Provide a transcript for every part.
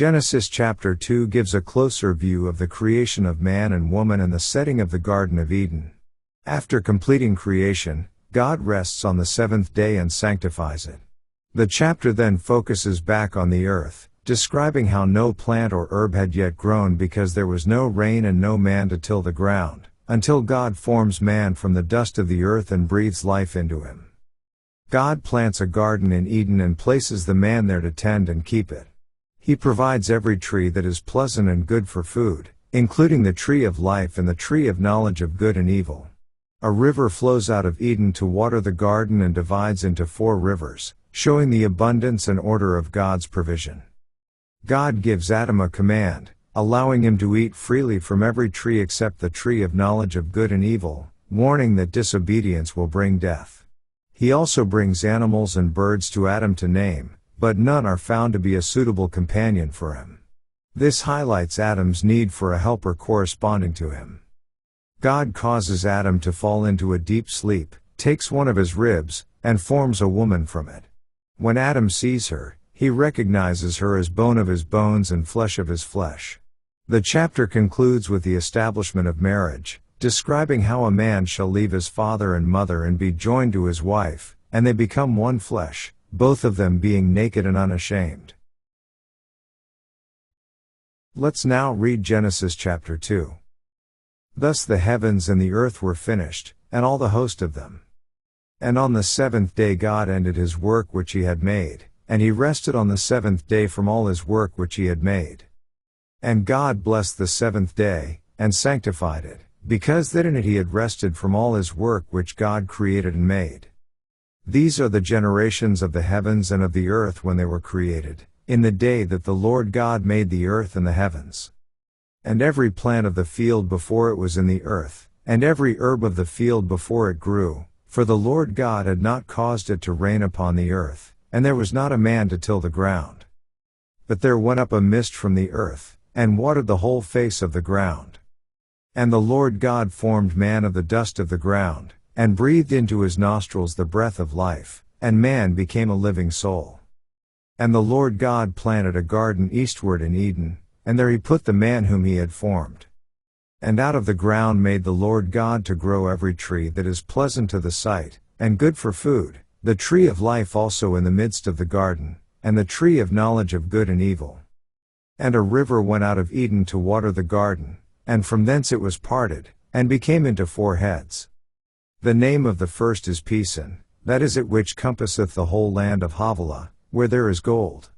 Genesis chapter 2 gives a closer view of the creation of man and woman and the setting of the Garden of Eden. After completing creation, God rests on the seventh day and sanctifies it. The chapter then focuses back on the earth, describing how no plant or herb had yet grown because there was no rain and no man to till the ground, until God forms man from the dust of the earth and breathes life into him. God plants a garden in Eden and places the man there to tend and keep it. He provides every tree that is pleasant and good for food, including the tree of life and the tree of knowledge of good and evil. A river flows out of Eden to water the garden and divides into 4 rivers, showing the abundance and order of God's provision. God gives Adam a command, allowing him to eat freely from every tree except the tree of knowledge of good and evil, warning that disobedience will bring death. He also brings animals and birds to Adam to name, but none are found to be a suitable companion for him. This highlights Adam's need for a helper corresponding to him. God causes Adam to fall into a deep sleep, takes one of his ribs, and forms a woman from it. When Adam sees her, he recognizes her as bone of his bones and flesh of his flesh. The chapter concludes with the establishment of marriage, describing how a man shall leave his father and mother and be joined to his wife, and they become one flesh, both of them being naked and unashamed. Let's now read Genesis chapter 2. Thus the heavens and the earth were finished, and all the host of them. And on the 7th day God ended his work which he had made, and he rested on the 7th day from all his work which he had made. And God blessed the 7th day, and sanctified it, because that in it he had rested from all his work which God created and made. These are the generations of the heavens and of the earth when they were created, in the day that the Lord God made the earth and the heavens. And every plant of the field before it was in the earth, and every herb of the field before it grew, for the Lord God had not caused it to rain upon the earth, and there was not a man to till the ground. But there went up a mist from the earth, and watered the whole face of the ground. And the Lord God formed man of the dust of the ground, and breathed into his nostrils the breath of life, and man became a living soul. And the Lord God planted a garden eastward in Eden, and there he put the man whom he had formed. And out of the ground made the Lord God to grow every tree that is pleasant to the sight, and good for food, the tree of life also in the midst of the garden, and the tree of knowledge of good and evil. And a river went out of Eden to water the garden, and from thence it was parted, and became into 4 heads. The name of the first is Pison, that is it which compasseth the whole land of Havilah, where there is gold.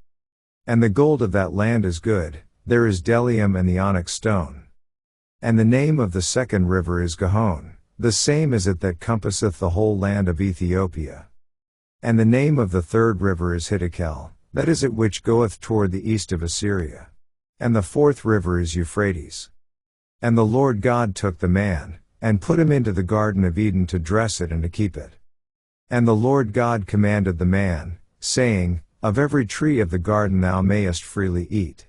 And the gold of that land is good, there is bdellium and the onyx stone. And the name of the second river is Gihon, the same is it that compasseth the whole land of Ethiopia. And the name of the third river is Hiddekel, that is it which goeth toward the east of Assyria. And the 4th river is Euphrates. And the Lord God took the man, and put him into the Garden of Eden to dress it and to keep it. And the Lord God commanded the man, saying, Of every tree of the garden thou mayest freely eat.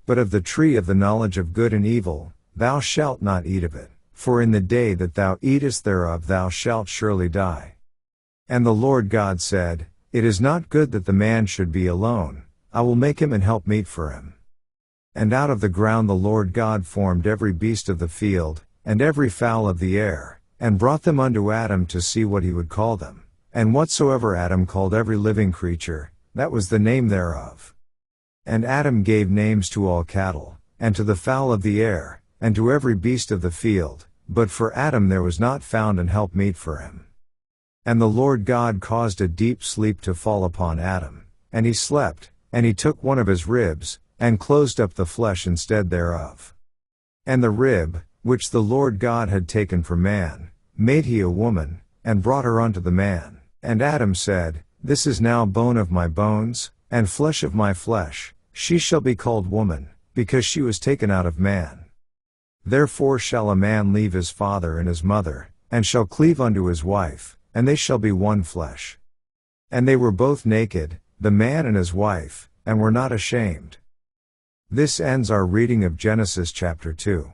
But of the tree of the knowledge of good and evil, thou shalt not eat of it, for in the day that thou eatest thereof thou shalt surely die. And the Lord God said, It is not good that the man should be alone, I will make him an helpmeet for him. And out of the ground the Lord God formed every beast of the field, and every fowl of the air, and brought them unto Adam to see what he would call them. And whatsoever Adam called every living creature, that was the name thereof. And Adam gave names to all cattle, and to the fowl of the air, and to every beast of the field, but for Adam there was not found an helpmeet for him. And the Lord God caused a deep sleep to fall upon Adam, and he slept, and he took one of his ribs, and closed up the flesh instead thereof. And the rib, which the Lord God had taken from man, made he a woman, and brought her unto the man. And Adam said, This is now bone of my bones, and flesh of my flesh, she shall be called woman, because she was taken out of man. Therefore shall a man leave his father and his mother, and shall cleave unto his wife, and they shall be one flesh. And they were both naked, the man and his wife, and were not ashamed. This ends our reading of Genesis chapter 2.